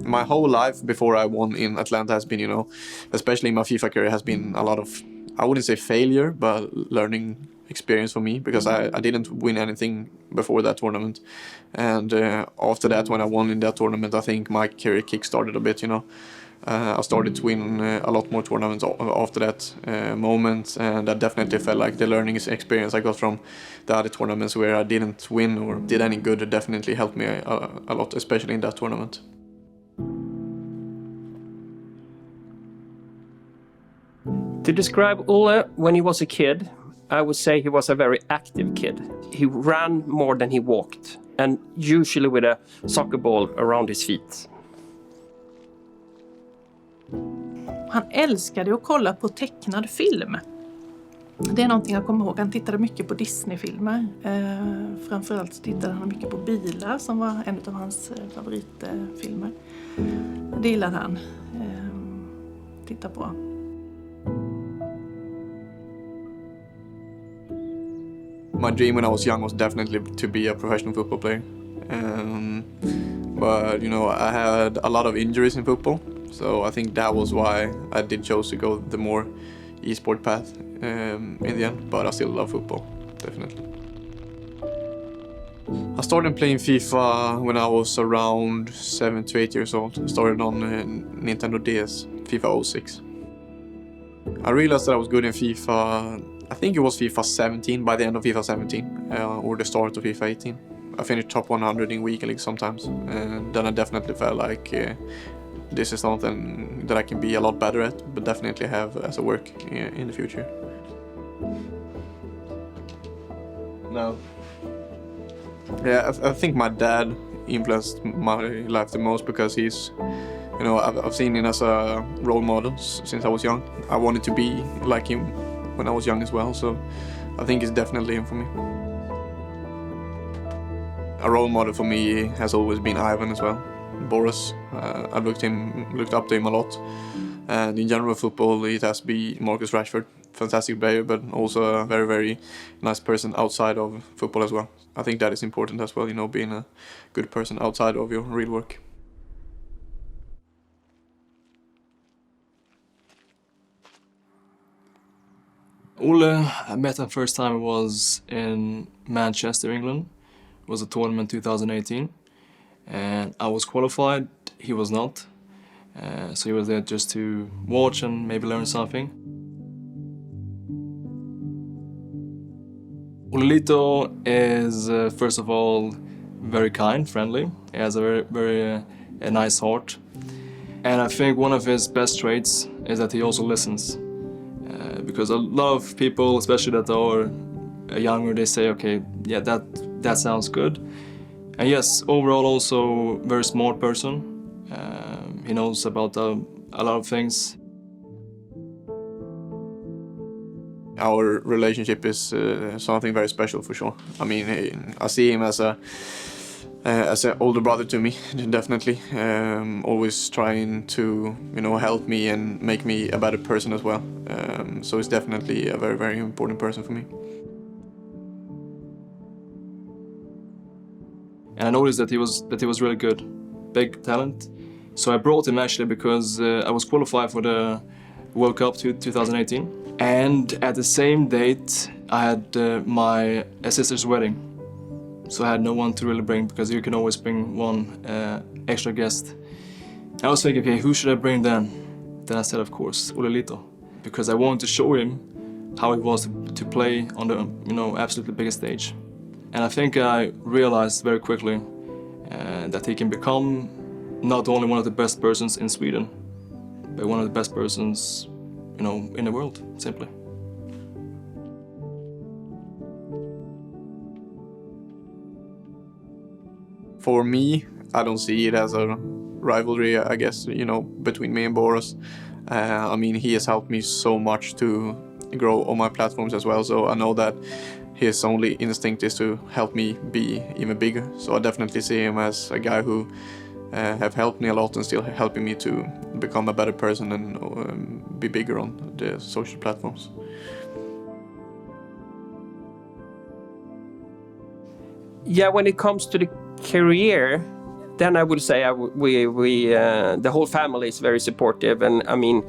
My whole life before I won in Atlanta has been, you know, especially in my FIFA career, has been a lot of, I wouldn't say failure, but learning experience for me, because I didn't win anything before that tournament. And after that, when I won in that tournament, I think my career kick-started a bit, you know. I started to win a lot more tournaments after that moment, and I definitely felt like the learning experience I got from the other tournaments where I didn't win or did any good, it definitely helped me a lot, especially in that tournament. To describe Olle when he was a kid, I would say he was a very active kid. He ran more than he walked, and usually with a soccer ball around his feet. Han älskade att kolla på tecknad film. Det är någonting jag kommer ihåg. Han tittade mycket på Disney-filmer. Framförallt tittade han mycket på bilar, som var en av hans favoritfilmer. Det gillade han titta på. My dream when I was young was definitely to be a professional football player. But, you know, I had a lot of injuries in football. So I think that was why I did chose to go the more e-sport path in the end. But I still love football, definitely. I started playing FIFA when I was around 7 to 8 years old. I started on Nintendo DS, FIFA 06. I realized that I was good in FIFA, I think it was FIFA 17 by the end of FIFA 17, or the start of FIFA 18. I finished top 100 in weekly league sometimes, and then I definitely felt like this is something that I can be a lot better at, but definitely have as a work in the future. No. Yeah, I think my dad influenced my life the most, because he's, you know, I've seen him as a role model since I was young. I wanted to be like him when I was young as well, so I think it's definitely him for me. A role model for me has always been Ivan as well. Boris, I've looked up to him a lot, and in general football it has to be Marcus Rashford, fantastic player, but also a very, very nice person outside of football as well. I think that is important as well, you know, being a good person outside of your real work. Olle, I met him first time was in Manchester, England. It was a tournament 2018. And I was qualified, he was not. So he was there just to watch and maybe learn something. Ollelito is, first of all, very kind, friendly. He has a very nice heart. And I think one of his best traits is that he also listens. Because a lot of people, especially that are younger, they say, okay, yeah, that sounds good. And yes, overall also very smart person. He knows about a lot of things. Our relationship is something very special for sure. I mean, I see him as an older brother to me, definitely. Always trying to, you know, help me and make me a better person as well. So he's definitely a very, very important person for me. And I noticed that he was really good, big talent. So I brought him actually because I was qualified for the World Cup 2018. And at the same date, I had my sister's wedding. So I had no one to really bring, because you can always bring one extra guest. I was thinking, okay, who should I bring then? Then I said, of course, Ollelito, because I wanted to show him how it was to play on the, you know, absolutely biggest stage. And I think I realized very quickly that he can become not only one of the best persons in Sweden, but one of the best persons, you know, in the world, simply. For me, I don't see it as a rivalry, I guess, you know, between me and Boris. I mean, he has helped me so much to grow on my platforms as well, so I know that his only instinct is to help me be even bigger. So I definitely see him as a guy who have helped me a lot and still helping me to become a better person and be bigger on the social platforms. Yeah, when it comes to the career, then I would say the whole family is very supportive. And I mean,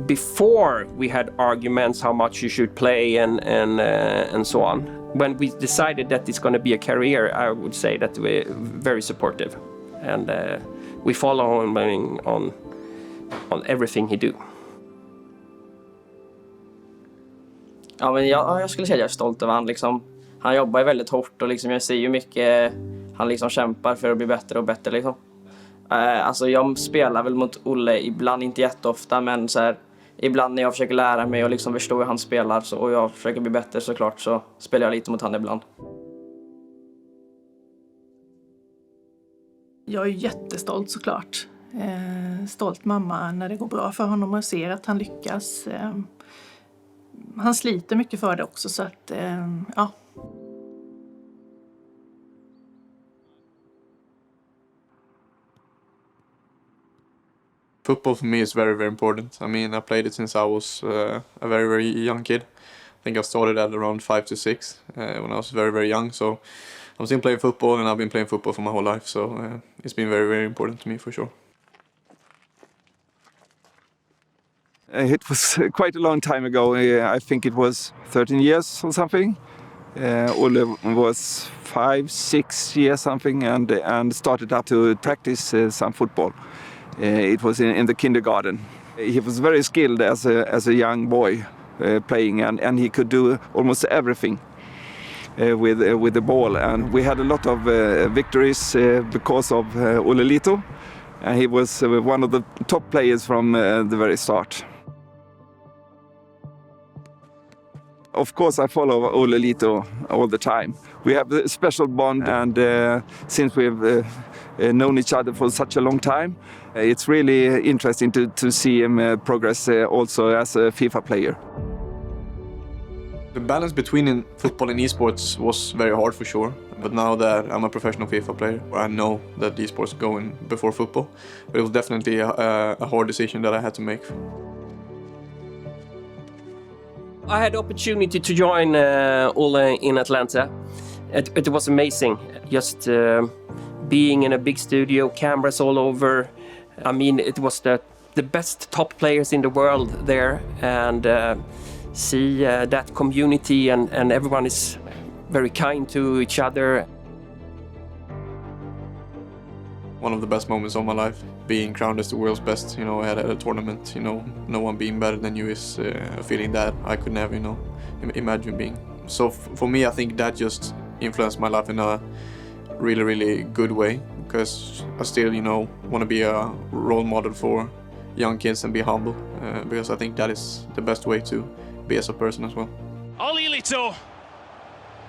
before we had arguments how much you should play and so on. When we decided that it's going to be a career, I would say that we're very supportive, and we follow him on everything he do. Ja, men jag skulle säga att jag är stolt över han liksom. Han jobbar ju väldigt hårt och liksom jag ser ju mycket han liksom kämpar för att bli bättre och bättre liksom. Alltså jag spelar väl mot Olle ibland, inte jätteofta, men så här, ibland när jag försöker lära mig och liksom förstå hur han spelar så, och jag försöker bli bättre såklart, så spelar jag lite mot han ibland. Jag är jättestolt såklart. Stolt mamma när det går bra för honom och ser att han lyckas. Han sliter mycket för det också, så att ja. Football for me is very, very important. I mean, I played it since I was a very, very young kid. I think I started at around 5 to 6 when I was very, very young. So I'm still playing football, and I've been playing football for my whole life. So it's been very, very important to me for sure. It was quite a long time ago. I think it was 13 years or something. Olle was 5, 6 years something, and started up to practice some football. It was in the kindergarten. He was very skilled as a young boy playing, and he could do almost everything with the ball. And we had a lot of victories because of Ollelito. And he was one of the top players from the very start. Of course, I follow Ollelito all the time. We have a special bond, and since we've known each other for such a long time, it's really interesting to see him progress also as a FIFA player. The balance between football and esports was very hard for sure. But now that I'm a professional FIFA player, I know that esports go in before football. But it was definitely a hard decision that I had to make. I had the opportunity to join Olle in Atlanta. It was amazing, just being in a big studio, cameras all over. I mean, it was the best top players in the world there, and see that community, and everyone is very kind to each other. One of the best moments of my life, being crowned as the world's best, at a tournament, no one being better than you is a feeling that I could never, imagine being. So for me, I think that just influenced my life in a really, really good way, because I still, want to be a role model for young kids and be humble, because I think that is the best way to be as a person as well. Ollelito,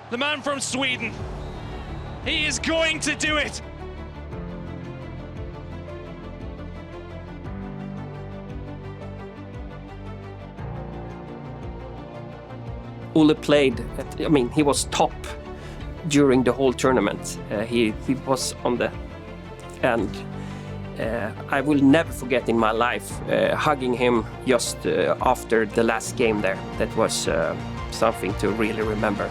the man from Sweden, he is going to do it. Olle played, he was top during the whole tournament. He was on the end. I will never forget in my life hugging him just after the last game there. That was something to really remember.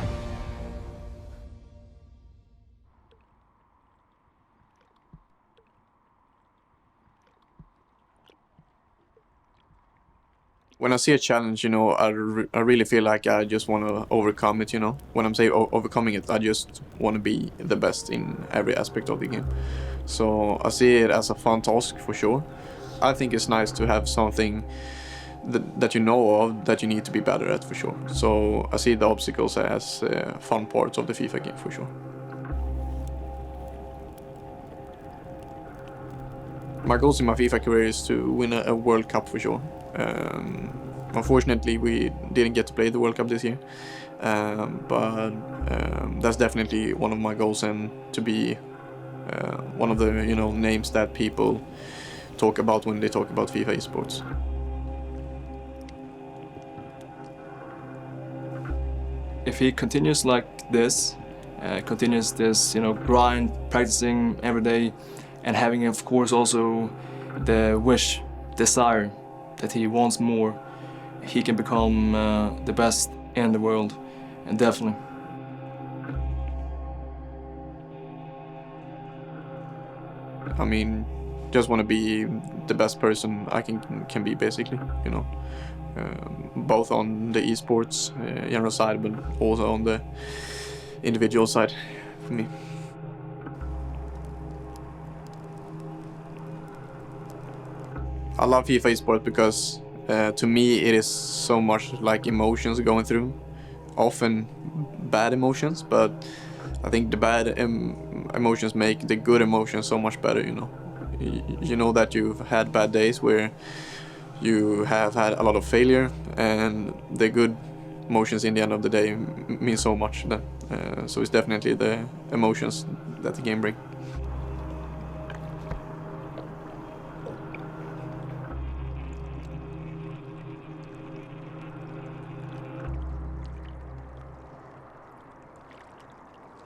When I see a challenge, I really feel like I just want to overcome it, When I'm saying overcoming it, I just want to be the best in every aspect of the game. So I see it as a fun task for sure. I think it's nice to have something that you know of that you need to be better at for sure. So I see the obstacles as fun parts of the FIFA game for sure. My goals in my FIFA career is to win a World Cup for sure. Unfortunately, we didn't get to play the World Cup this year, but that's definitely one of my goals, and to be one of the names that people talk about when they talk about FIFA esports. If he continues like this, grind, practicing every day, and having, of course, also the desire that he wants more, he can become the best in the world, and definitely. I mean, just want to be the best person I can be, basically, you know. Both on the esports general side, but also on the individual side for me. I love FIFA esports because to me it is so much like emotions going through, often bad emotions, but I think the bad emotions make the good emotions so much better, you know. You know that you've had bad days where you have had a lot of failure, and the good emotions in the end of the day mean so much then. So it's definitely the emotions that the game brings.